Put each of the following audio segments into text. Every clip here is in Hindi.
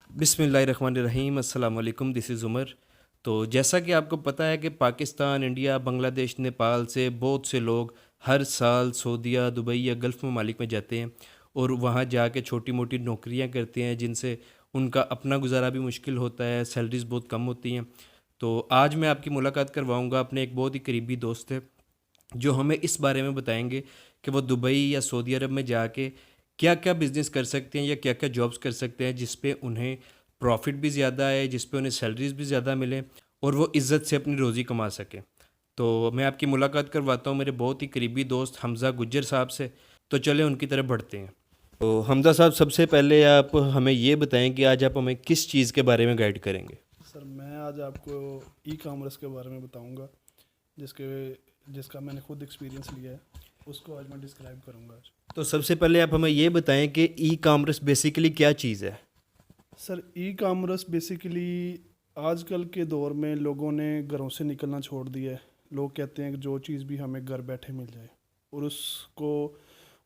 बिस्मिल्लाहिर्रहमानिर्रहीम, अस्सलाम वालेकुम, दिस इज़ उमर। तो जैसा कि आपको पता है कि पाकिस्तान, इंडिया, बांग्लादेश, नेपाल से बहुत से लोग हर साल सऊदीया, दुबई या गल्फ़ ममालिक में जाते हैं और वहाँ जाके छोटी मोटी नौकरियाँ करते हैं जिनसे उनका अपना गुजारा भी मुश्किल होता है, सैलरीज़ बहुत कम होती हैं। तो आज मैं आपकी मुलाकात करवाऊँगा अपने एक बहुत ही करीबी दोस्त है, जो हमें इस बारे में बताएंगे कि वो दुबई या सऊदी अरब में जाके क्या क्या बिज़नेस कर सकते हैं या क्या क्या जॉब्स कर सकते हैं जिस पे उन्हें प्रॉफिट भी ज़्यादा आए, जिस पे उन्हें सैलरीज भी ज़्यादा मिलें और वो इज़्ज़त से अपनी रोज़ी कमा सकें। तो मैं आपकी मुलाकात करवाता हूँ मेरे बहुत ही करीबी दोस्त हमज़ा गुज्जर साहब से। तो चलें उनकी तरफ बढ़ते हैं। तो हमज़ा साहब, सबसे पहले आप हमें ये बताएं कि आज आप हमें किस चीज़ के बारे में गाइड करेंगे। सर मैं आज आपको ई कॉमर्स के बारे में बताऊंगा जिसके जिसका मैंने खुद एक्सपीरियंस लिया है, उसको आज मैं डिस्क्राइब करूंगा आज। तो सबसे पहले आप हमें ये बताएं कि ई कॉमर्स बेसिकली क्या चीज़ है। सर ई कॉमर्स बेसिकली आजकल के दौर में लोगों ने घरों से निकलना छोड़ दिया है। लोग कहते हैं कि जो चीज़ भी हमें घर बैठे मिल जाए, और उसको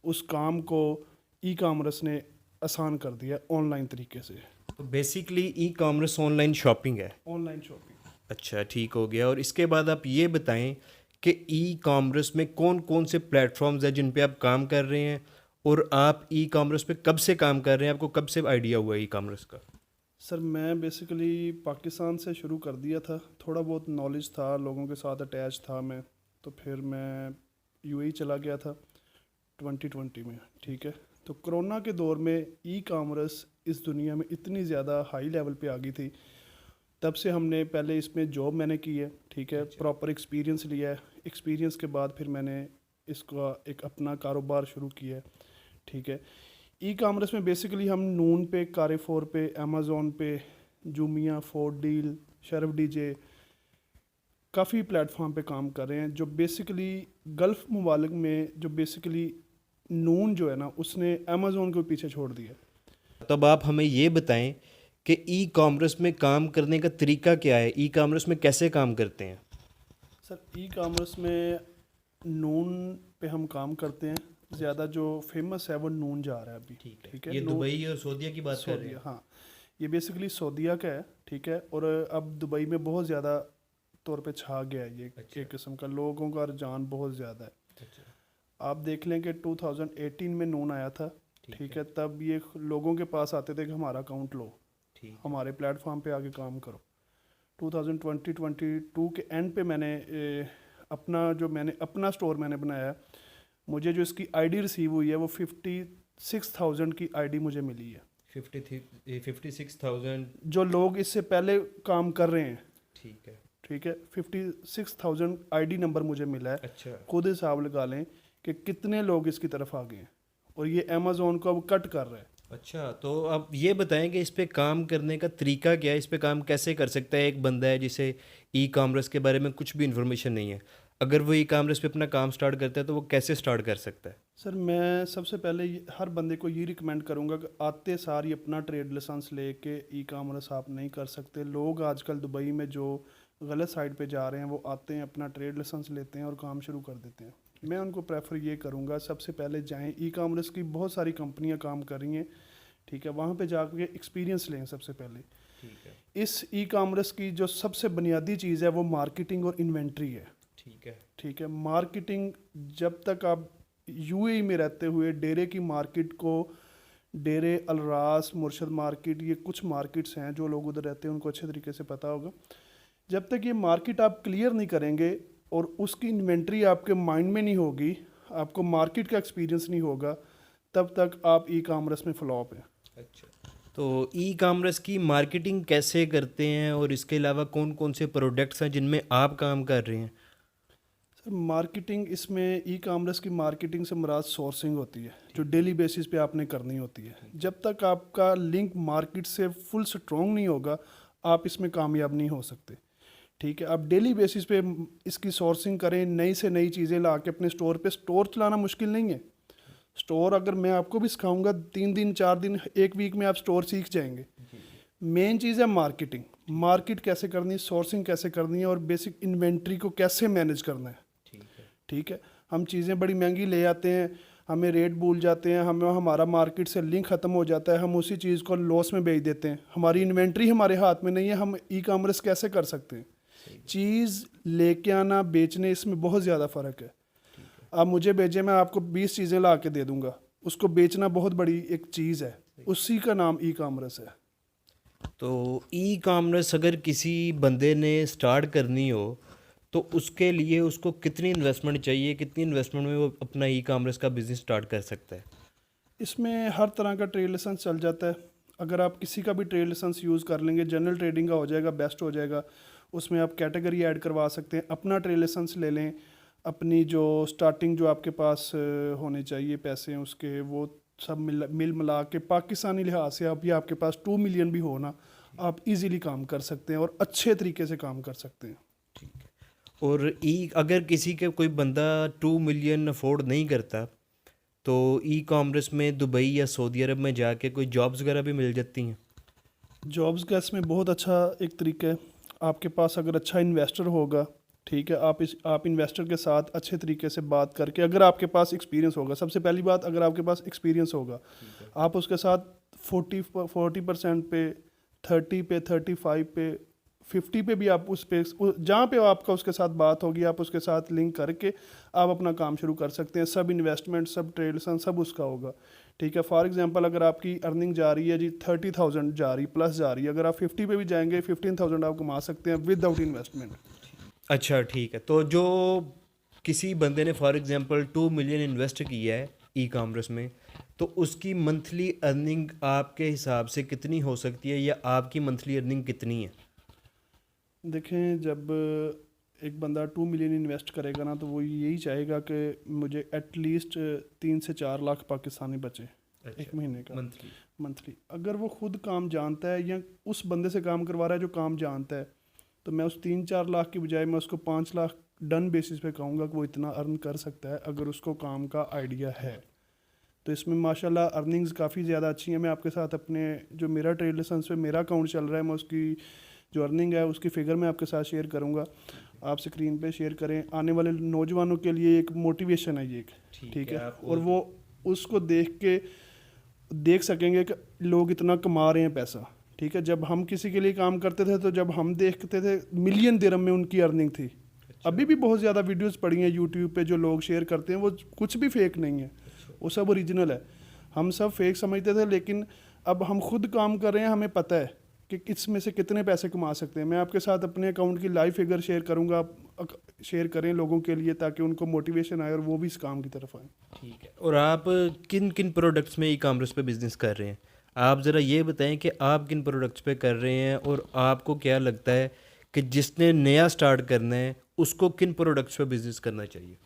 उस काम को ई कॉमर्स ने आसान कर दिया ऑनलाइन तरीके से। तो basically e commerce online shopping है। Online shopping. अच्छा, ठीक हो गया। और इसके बाद आप ये बताएं कि ई कॉमर्स में कौन कौन से प्लेटफॉर्म्स हैं जिन पे आप काम कर रहे हैं और आप ई कॉमर्स पे कब से काम कर रहे हैं, आपको कब से आइडिया हुआ ई कॉमर्स का। सर मैं बेसिकली पाकिस्तान से शुरू कर दिया था, थोड़ा बहुत नॉलेज था, लोगों के साथ अटैच था मैं। तो फिर मैं यूएई चला गया था 2020 में। ठीक है, तो कोरोना के दौर में ई कॉमर्स इस दुनिया में इतनी ज़्यादा हाई लेवल पे आ गई थी। तब से हमने पहले इसमें जॉब मैंने की है, ठीक है, अच्छा। प्रॉपर एक्सपीरियंस लिया है। एक्सपीरियंस के बाद फिर मैंने इसका एक अपना कारोबार शुरू किया है। ठीक है, ई कॉमर्स में बेसिकली हम नून पे, कारेफोर पे, अमेज़ोन पे, जूमिया, फोर्ड डील, शर्फ डीजे, काफ़ी प्लेटफॉर्म पे काम कर रहे हैं। जो बेसिकली गल्फ़ ममालिक में जो बेसिकली नून जो है ना, उसने अमेज़ोन को पीछे छोड़ दिया। तब आप हमें ये बताएं कि ई कॉमर्स में काम करने का तरीका क्या है, ई कॉमर्स में कैसे काम करते हैं। सर ई कॉमर्स में नून पे हम काम करते हैं। ज़्यादा जो फेमस है वो नून जा रहा है अभी। ठीक है, ठीक है, ये नून। दुबई और सऊदीया की बात कर रहे सऊदीया, हैं। हाँ। ये बेसिकली सऊदीया का है, ठीक है। और अब दुबई में बहुत ज़्यादा तौर पे छा गया है ये। अच्छा। एक किस्म का लोगों का रुझान बहुत ज़्यादा है। अच्छा। आप देख लें कि 2018 में नून आया था। ठीक ठीक है। है, तब ये लोगों के पास आते थे कि हमारा अकाउंट लो, ठीक है। हमारे प्लेटफॉर्म पे आके काम करो। 2022 के एंड पे मैंने मैंने अपना स्टोर मैंने बनाया है। मुझे जो इसकी आईडी रिसीव हुई है वो 56,000 की आईडी मुझे मिली है। 56,000। जो लोग इससे पहले काम कर रहे हैं, ठीक है। ठीक है, 56,000 आईडी नंबर मुझे मिला है। अच्छा। खुद हिसाब लगा लें कि कितने लोग इसकी तरफ आ गए हैं, और ये अमेज़ोन को अब कट कर रहा है। अच्छा, तो आप ये बताएं कि इस पे काम करने का तरीका क्या है, इस पे काम कैसे कर सकता है एक बंदा है जिसे ई कॉमर्स के बारे में कुछ भी इन्फॉर्मेशन नहीं है। अगर वो ई कॉमर्स पे अपना काम स्टार्ट करता है तो वो कैसे स्टार्ट कर सकता है। सर मैं सबसे पहले हर बंदे को ये रिकमेंड करूंगा कि आते सार ही अपना ट्रेड लाइसेंस लेके ई कॉमर्स आप नहीं कर सकते। लोग आजकल दुबई में जो गलत साइड पे जा रहे हैं, वो आते हैं, अपना ट्रेड लाइसेंस लेते हैं और काम शुरू कर देते हैं। मैं उनको प्रेफर ये करूंगा, सबसे पहले जाएं। ई कॉमर्स की बहुत सारी कंपनियां काम कर रही हैं, ठीक है, वहाँ पे जाके एक्सपीरियंस लें सबसे पहले। ठीक है। इस ई कॉमर्स की जो सबसे बुनियादी चीज़ है वो मार्केटिंग और इन्वेंट्री है। ठीक है। ठीक है, मार्केटिंग, जब तक आप यूएई में रहते हुए डेरे की मार्केट को, डेरे अलरास, मुर्शद मार्केट, ये कुछ मार्केट्स हैं जो लोग उधर रहते हैं उनको अच्छे तरीके से पता होगा। जब तक ये मार्केट आप क्लियर नहीं करेंगे और उसकी इन्वेंट्री आपके माइंड में नहीं होगी, आपको मार्केट का एक्सपीरियंस नहीं होगा, तब तक आप ई कॉमर्स में फ्लॉप हैं। अच्छा, तो ई कॉमर्स की मार्केटिंग कैसे करते हैं और इसके अलावा कौन कौन से प्रोडक्ट्स हैं जिनमें आप काम कर रहे हैं। सर मार्केटिंग, इसमें ई कॉमर्स की मार्केटिंग से मुराद सोर्सिंग होती है, जो ठीक है। डेली बेसिस पे आपने करनी होती है। ठीक है। जब तक आपका लिंक मार्केट से फुल स्ट्रॉन्ग नहीं होगा, आप इसमें कामयाब नहीं हो सकते। ठीक है, आप डेली बेसिस पे इसकी सोर्सिंग करें, नई से नई चीज़ें ला के अपने स्टोर पे। स्टोर चलाना मुश्किल नहीं है। स्टोर अगर मैं आपको भी सिखाऊंगा, 3 दिन 4 दिन, एक वीक में आप स्टोर सीख जाएंगे। जी जी। मेन चीज़ है मार्केटिंग। ठीक है। मार्केट कैसे करनी है, सोर्सिंग कैसे करनी है, और बेसिक इन्वेंट्री को कैसे मैनेज करना है। ठीक है। ठीक है, हम चीज़ें बड़ी महंगी ले आते हैं, हमें रेट भूल जाते हैं, हमें हमारा मार्केट से लिंक ख़त्म हो जाता है, हम उसी चीज़ को लॉस में बेच देते हैं, हमारी इन्वेंट्री हमारे हाथ में नहीं है, हम ई कामर्स कैसे कर सकते हैं? चीज़ लेके आना, बेचने, इसमें बहुत ज़्यादा फ़र्क है। आप मुझे भेजें, मैं आपको 20 चीज़ें ला के दे दूँगा, उसको बेचना बहुत बड़ी एक चीज़ है, उसी का नाम ई कामर्स है। तो ई कॉमर्स अगर किसी बंदे ने स्टार्ट करनी हो तो उसके लिए उसको कितनी इन्वेस्टमेंट चाहिए, कितनी इन्वेस्टमेंट में वो अपना ई कॉमर्स का बिज़नेस स्टार्ट कर सकता है? इसमें हर तरह का ट्रेड लाइसेंस चल जाता है। अगर आप किसी का भी ट्रेड लाइसेंस यूज़ कर लेंगे, जनरल ट्रेडिंग का हो जाएगा, बेस्ट हो जाएगा। उसमें आप कैटेगरी ऐड करवा सकते हैं, अपना ट्रेड लाइसेंस ले लें, अपनी जो स्टार्टिंग जो आपके पास होने चाहिए पैसे हैं उसके, वो सब मिल मिला के पाकिस्तानी लिहाज से आप, या आपके पास 2 मिलियन भी हो ना, आप इजीली काम कर सकते हैं और अच्छे तरीके से काम कर सकते हैं। और ई अगर किसी के कोई बंदा 2 मिलियन अफोर्ड नहीं करता तो ई कॉमर्स में दुबई या सऊदी अरब में जाके कोई जॉब्स वगैरह भी मिल जाती हैं? जॉब्स का इसमें बहुत अच्छा एक तरीका है। आपके पास अगर अच्छा इन्वेस्टर होगा, ठीक है, आप इन्वेस्टर के साथ अच्छे तरीके से बात करके, अगर आपके पास एक्सपीरियंस होगा, सबसे पहली बात, अगर आपके पास एक्सपीरियंस होगा, आप उसके साथ 40% पे, 30 पे, 35 पे, 50 पे भी आप उस पे जहाँ पे आपका उसके साथ बात होगी, आप उसके साथ लिंक करके आप अपना काम शुरू कर सकते हैं। सब इन्वेस्टमेंट, सब ट्रेड सब उसका होगा, ठीक है। फॉर एग्जांपल अगर आपकी अर्निंग जा रही है जी 30,000 जा रही, प्लस जा रही है, अगर आप 50 पे भी जाएंगे 15,000 आप कमा सकते हैं विदाउट इन्वेस्टमेंट। अच्छा, ठीक है। तो जो किसी बंदे ने फॉर एग्जांपल 2 मिलियन इन्वेस्ट किया है ई कॉमर्स में, तो उसकी मंथली अर्निंग आपके हिसाब से कितनी हो सकती है, या आपकी मंथली अर्निंग कितनी है? देखें, जब एक बंदा 2 मिलियन इन्वेस्ट करेगा ना, तो वो यही चाहेगा कि मुझे एटलीस्ट 3 से 4 लाख पाकिस्तानी बचे एक महीने का मंथली। अगर वो खुद काम जानता है या उस बंदे से काम करवा रहा है जो काम जानता है, तो मैं उस 3-4 लाख की बजाय मैं उसको 5 लाख डन बेसिस पे कहूँगा कि वो इतना अर्न कर सकता है अगर उसको काम का आइडिया है। तो इसमें माशाल्लाह अर्निंग्स काफ़ी ज़्यादा अच्छी हैं। मैं आपके साथ अपने जो मेरा ट्रेड लाइसेंस पे मेरा अकाउंट चल रहा है, मैं उसकी जो अर्निंग है उसकी फ़िगर मैं आपके साथ शेयर करूँगा, आप स्क्रीन पे शेयर करें। आने वाले नौजवानों के लिए एक मोटिवेशन है ये, ठीक है, और वो उसको देख के देख सकेंगे कि लोग इतना कमा रहे हैं पैसा, ठीक है। जब हम किसी के लिए काम करते थे, तो जब हम देखते थे मिलियन दिरहम में उनकी अर्निंग थी। अभी भी बहुत ज़्यादा वीडियोस पड़ी हैं यूट्यूब पे जो लोग शेयर करते हैं, वो कुछ भी फेक नहीं है, वो सब ओरिजिनल है। हम सब फेक समझते थे, लेकिन अब हम खुद काम कर रहे हैं, हमें पता है कि इसमें से कितने पैसे कमा सकते हैं। मैं आपके साथ अपने अकाउंट की लाइव फिगर शेयर करूंगा, आप शेयर करें लोगों के लिए, ताकि उनको मोटिवेशन आए और वो भी इस काम की तरफ आए। ठीक है। और आप किन किन प्रोडक्ट्स में ई कॉमर्स पे बिज़नेस कर रहे हैं? आप ज़रा ये बताएं कि आप किन प्रोडक्ट्स पे कर रहे हैं, और आपको क्या लगता है कि जिसने नया स्टार्ट करना है उसको किन प्रोडक्ट्स पे बिज़नेस करना चाहिए?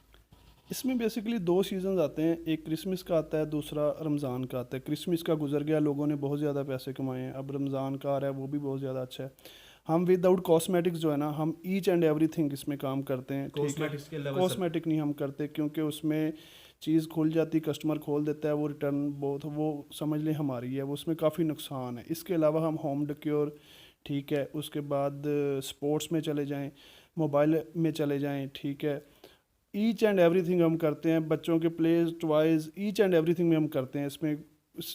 इसमें बेसिकली 2 सीज़न्स आते हैं, एक क्रिसमस का आता है, दूसरा रमज़ान का आता है। क्रिसमस का गुजर गया, लोगों ने बहुत ज़्यादा पैसे कमाए हैं, अब रमज़ान का आ रहा है, वो भी बहुत ज़्यादा अच्छा है। हम विदाउट कॉस्मेटिक्स जो है ना, हम ईच एंड एवरीथिंग इसमें काम करते हैं, ठीक है। कॉस्मेटिक्स के अलावा कॉस्मेटिक नहीं हम करते, क्योंकि उसमें चीज़ खुल जाती, कस्टमर खोल देता है, वो रिटर्न बहुत, वो समझ लें हमारी है, वो उसमें काफ़ी नुकसान है। इसके अलावा हम होम डेकोर, ठीक है, उसके बाद स्पोर्ट्स में चले जाएँ, मोबाइल में चले जाएँ, ठीक है, ईच एंड एवरीथिंग हम करते हैं। बच्चों के plays, toys, each and everything में हम करते हैं। इसमें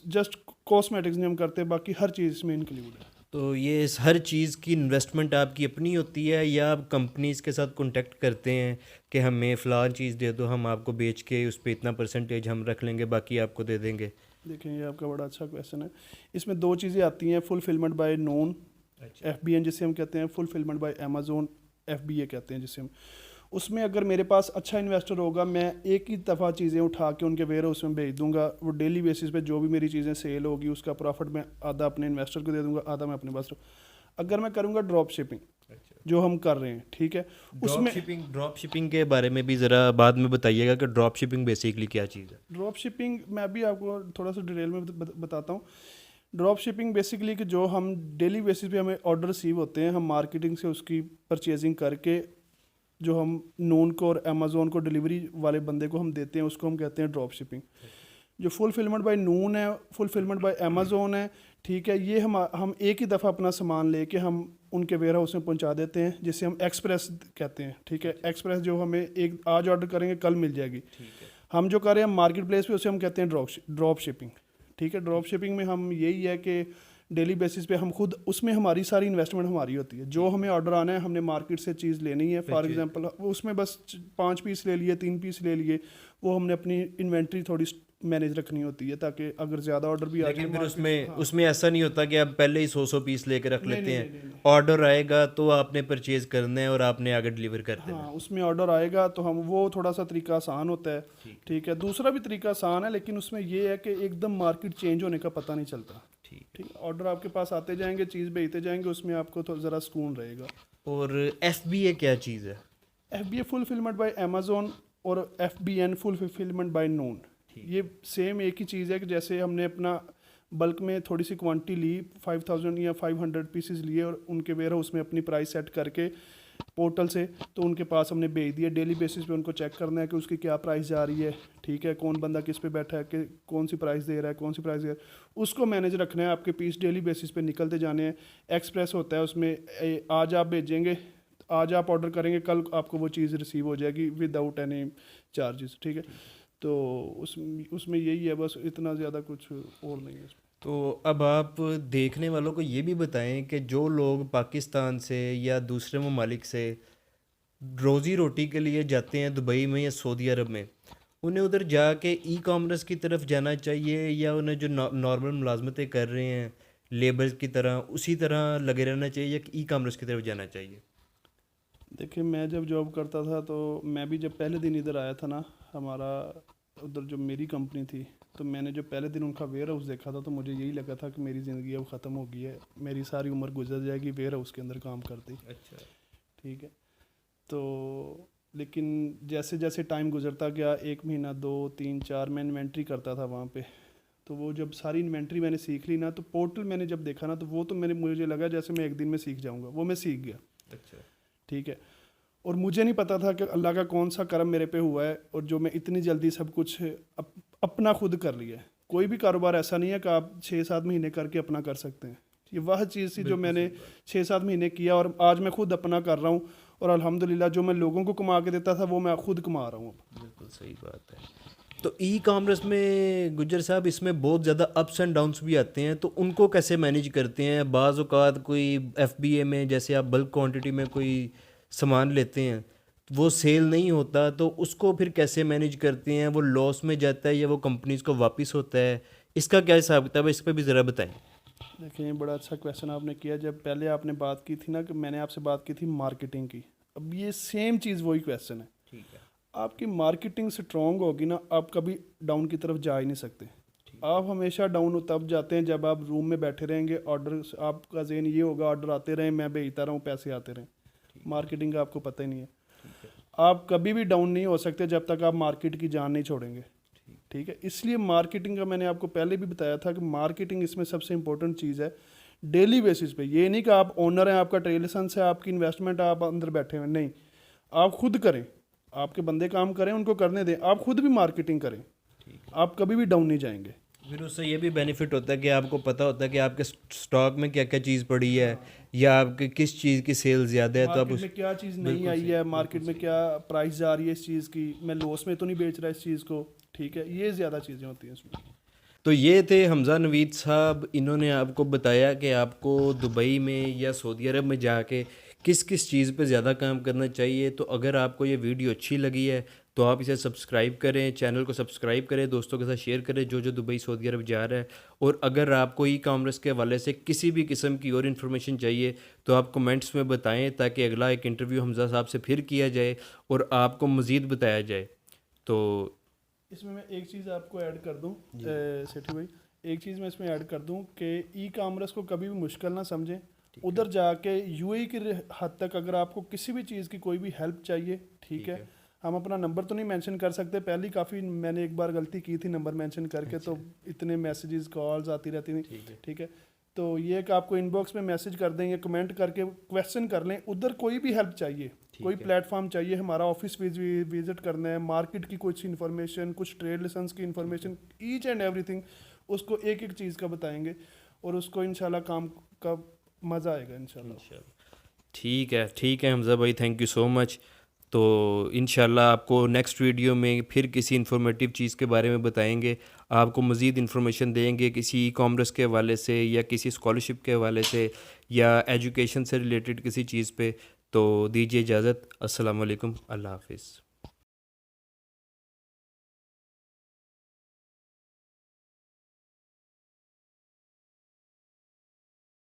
जस्ट कॉस्मेटिक्स नहीं हम करते, बाकी हर चीज़ इसमें इंक्लूड है। तो ये हर चीज़ की इन्वेस्टमेंट आपकी अपनी होती है, या आप कंपनीज के साथ कांटेक्ट करते हैं कि हमें फ़लाँ चीज़ दे दो, हम आपको बेच के उस पर इतना परसेंटेज हम रख लेंगे, बाकी आपको दे देंगे? देखें, ये आपका बड़ा अच्छा क्वेश्चन है। इसमें 2 चीज़ें आती हैं, फुलफिलमेंट बाय नोन, FBN जिसे हम कहते हैं, फुलफिलमेंट बाय अमेज़ोन, FBA कहते हैं जिसे हम। उसमें अगर मेरे पास अच्छा इन्वेस्टर होगा, मैं एक ही दफ़ा चीज़ें उठा के उनके वेयर हाउस में भेज दूंगा। वो डेली बेसिस पे जो भी मेरी चीज़ें सेल होगी, उसका प्रॉफिट मैं आधा अपने इन्वेस्टर को दे दूंगा, आधा मैं अपने पास। अगर मैं करूंगा ड्रॉप शिपिंग, जो हम कर रहे हैं, ठीक है, उसमें ड्रॉप शिपिंग के बारे में भी ज़रा बाद में बताइएगा कि ड्रॉप शिपिंग बेसिकली क्या चीज़ है? ड्रॉप शिपिंग मैं भी आपको थोड़ा सा डिटेल में बताता हूँ। ड्रॉप शिपिंग बेसिकली कि जो हम डेली बेसिस पे हमें ऑर्डर रिसीव होते हैं, हम मार्केटिंग से उसकी परचेजिंग करके जो हम नून को और अमेज़ोन को डिलीवरी वाले बंदे को हम देते हैं, उसको हम कहते हैं ड्रॉप शिपिंग। जो फुलफिलमेंट बाय नून है, फुलफिलमेंट बाय अमेज़ोन है, ठीक है, ये हम एक ही दफ़ा अपना सामान लेके हम उनके वेयर हाउस में पहुंचा देते हैं, जिसे हम एक्सप्रेस कहते हैं, ठीक है। एक्सप्रेस जो हमें एक आज ऑर्डर करेंगे कल मिल जाएगी। हम जो कर रहे हैं मार्केट प्लेस पे उसे हम कहते हैं ड्रॉप शिपिंग। ठीक है, ड्रॉप शिपिंग में हम यही है कि डेली बेसिस पे हम खुद उसमें हमारी सारी इन्वेस्टमेंट हमारी होती है। जो हमें ऑर्डर आना है हमने मार्केट से चीज़ लेनी है, फॉर एग्जांपल उसमें बस 5 पीस ले लिए, 3 पीस ले लिए, वो हमने अपनी इन्वेंट्री थोड़ी मैनेज रखनी होती है ताकि अगर ज़्यादा ऑर्डर भी आ जाए। लेकिन फिर market- उसमें हाँ। उसमें ऐसा नहीं होता कि आप पहले ही 100 पीस लेके रख नहीं, लेते नहीं, हैं, नहीं, नहीं, ऑर्डर आएगा तो आपने परचेज करना है और आपने आगे डिलीवर कर देना हाँ, उसमें ऑर्डर आएगा तो हम वो थोड़ा सा तरीका आसान होता है। ठीक है, दूसरा भी तरीका आसान है लेकिन उसमें ये है कि एकदम मार्केट चेंज होने का पता नहीं चलता। ठीक। ठीक, ऑर्डर आपके पास आते जाएंगे, चीज़ भेजते जाएंगे, उसमें आपको तो ज़रा सुकून रहेगा। और FBA क्या चीज़ है? FBA फुलफिलमेंट बाय अमेजोन और FBN full fulfilment by noon, ये सेम एक ही चीज़ है कि जैसे हमने अपना बल्क में थोड़ी सी क्वांटिटी ली, 5000 या 500 पीसेस लिए और उनके वेयर हाउस में अपनी प्राइस सेट करके पोर्टल से तो उनके पास हमने भेज दिया। डेली बेसिस पे उनको चेक करना है कि उसकी क्या प्राइस जा रही है। ठीक है, कौन बंदा किस पे बैठा है, कि कौन सी प्राइस दे रहा है, कौन सी प्राइस दे रहा है, उसको मैनेज रखना है। आपके पीस डेली बेसिस पे निकलते जाने हैं। एक्सप्रेस होता है उसमें, आज आप भेजेंगे, आज आप ऑर्डर करेंगे, कल आपको वो चीज़ रिसीव हो जाएगी विदाउट एनी चार्जेस। ठीक है, तो उसमें यही है, बस इतना ज़्यादा कुछ और नहीं है उसमें। तो अब आप देखने वालों को ये भी बताएं कि जो लोग पाकिस्तान से या दूसरे ममालिक से रोज़ी रोटी के लिए जाते हैं दुबई में या सऊदी अरब में, उन्हें उधर जाके ई-कॉमर्स की तरफ जाना चाहिए या उन्हें जो नॉर्मल मुलाजमतें कर रहे हैं लेबर्स की तरह उसी तरह लगे रहना चाहिए या ई-कॉमर्स की तरफ जाना चाहिए? देखिए, मैं जब जॉब करता था तो मैं भी जब पहले दिन इधर आया था ना, हमारा उधर जो मेरी कंपनी थी, तो मैंने जो पहले दिन उनका वेयर हाउस देखा था तो मुझे यही लगा था कि मेरी ज़िंदगी अब ख़त्म हो गई है, मेरी सारी उम्र गुजर जाएगी वेयर हाउस के अंदर काम करते ही। अच्छा। ठीक है, तो लेकिन जैसे जैसे टाइम गुजरता गया, 1 महीना, 2, 3, 4, मैं इन्वेंट्री करता था वहाँ पे। तो वो जब सारी इन्वेंट्री मैंने सीख ली ना, तो पोर्टल मैंने जब देखा ना, तो वो तो मुझे लगा जैसे मैं एक दिन में सीख जाऊँगा, वो मैं सीख गया। अच्छा। ठीक है, और मुझे नहीं पता था कि अल्लाह का कौन सा करम मेरे पे हुआ है और जो मैं इतनी जल्दी सब कुछ अपना खुद कर लिया है। कोई भी कारोबार ऐसा नहीं है कि आप 6-7 महीने करके अपना कर सकते हैं। ये वह चीज़ थी जो मैंने 6-7 महीने किया और आज मैं खुद अपना कर रहा हूँ और अल्हम्दुलिल्लाह जो मैं लोगों को कमा के देता था वो मैं खुद कमा रहा हूँ अब। बिल्कुल सही बात है। तो ई-कॉमर्स में गुज्जर साहब इसमें बहुत ज़्यादा अप्स एंड डाउन्स भी आते हैं, तो उनको कैसे मैनेज करते हैं? बाज़ औक़ात कोई FBA में जैसे आप बल्क क्वांटिटी में कोई सामान लेते हैं, वो सेल नहीं होता, तो उसको फिर कैसे मैनेज करते हैं? वो लॉस में जाता है या वो कंपनीज़ को वापस होता है? इसका क्या हिसाब किताब है, इस पे भी ज़रा बताएं। देखिए, ये बड़ा अच्छा क्वेश्चन आपने किया। जब पहले आपने बात की थी ना कि मैंने आपसे बात की थी मार्केटिंग की, अब ये सेम चीज़ वही क्वेश्चन है। ठीक है। आपकी मार्केटिंग स्ट्रॉन्ग होगी ना, आप कभी डाउन की तरफ जा ही नहीं सकते। आप हमेशा डाउन तब जाते हैं जब आप रूम में बैठे रहेंगे, ऑर्डर आपका ज़हन ये होगा ऑर्डर आते रहें, मैं भेजता रहूँ, पैसे आते रहें। मार्केटिंग का आपको पता ही नहीं है। आप कभी भी डाउन नहीं हो सकते जब तक आप मार्केट की जान नहीं छोड़ेंगे। ठीक है, इसलिए मार्केटिंग का मैंने आपको पहले भी बताया था कि मार्केटिंग इसमें सबसे इंपॉर्टेंट चीज़ है। डेली बेसिस पे, ये नहीं कि आप ओनर हैं, आपका ट्रेड लाइसेंस है, आपकी इन्वेस्टमेंट आप अंदर बैठे हुए, नहीं, आप खुद करें, आपके बंदे काम करें, उनको करने दें, आप खुद भी मार्केटिंग करें, आप कभी भी डाउन नहीं जाएंगे। फिर उससे ये भी बेनिफिट होता है कि आपको पता होता है कि आपके स्टॉक में क्या क्या चीज़ पड़ी है या आपके किस चीज़ की सेल ज़्यादा है, तो आप मार्केट में क्या चीज़ नहीं आई है, मार्केट में क्या प्राइस जा रही है इस चीज़ की, मैं लॉस में तो नहीं बेच रहा इस चीज़ को। ठीक है, ये ज़्यादा चीज़ें होती हैं इसमें। तो ये थे हमज़ा नवीद साहब, इन्होंने आपको बताया कि आपको दुबई में या सऊदी अरब में जाके किस किस चीज़ पे ज़्यादा काम करना चाहिए। तो अगर आपको ये वीडियो अच्छी लगी है तो आप इसे सब्सक्राइब करें, चैनल को सब्सक्राइब करें, दोस्तों के साथ शेयर करें जो जो दुबई सऊदी अरब जा रहा है। और अगर आपको ई-कॉमर्स के हवाले से किसी भी किस्म की और इन्फॉर्मेशन चाहिए तो आप कमेंट्स में बताएं ताकि अगला एक इंटरव्यू हमज़ा साहब से फिर किया जाए और आपको मज़ीद बताया जाए। तो इसमें मैं एक चीज़ आपको ऐड कर दूं, सेठी भाई, एक चीज़ मैं इसमें ऐड कर दूं कि ई कामर्स को कभी भी मुश्किल ना समझें। उधर जाके यूएई की हद तक अगर आपको किसी भी चीज़ की कोई भी हेल्प चाहिए, ठीक है, हम अपना नंबर तो नहीं मेंशन कर सकते, पहले काफ़ी मैंने एक बार गलती की थी नंबर मेंशन करके, तो इतने मैसेजेस कॉल्स आती रहती थी। ठीक है, तो ये कि आपको इनबॉक्स में मैसेज कर देंगे, कमेंट करके क्वेश्चन कर लें। उधर कोई भी हेल्प चाहिए, कोई प्लेटफॉर्म चाहिए, हमारा ऑफिस विजिट करना है, मार्केट की कुछ इन्फॉर्मेशन, कुछ ट्रेड लाइसेंस की इन्फॉर्मेशन, ईच एंड एवरीथिंग, उसको एक एक चीज़ का बताएंगे और उसको इंशाल्लाह काम का मज़ा आएगा इंशाल्लाह। ठीक है हमज़ा भाई, थैंक यू सो मच। तो इंशाल्लाह आपको नेक्स्ट वीडियो में फिर किसी इन्फॉर्मेटिव चीज़ के बारे में बताएंगे, आपको मज़ीद इन्फॉर्मेशन देंगे किसी ई कॉमर्स के हवाले से या किसी स्कॉलरशिप के हवाले से या एजुकेशन से रिलेटेड किसी चीज़ पे। तो दीजिए इजाज़त। अस्सलाम वालेकुम, अल्लाह हाफिज़।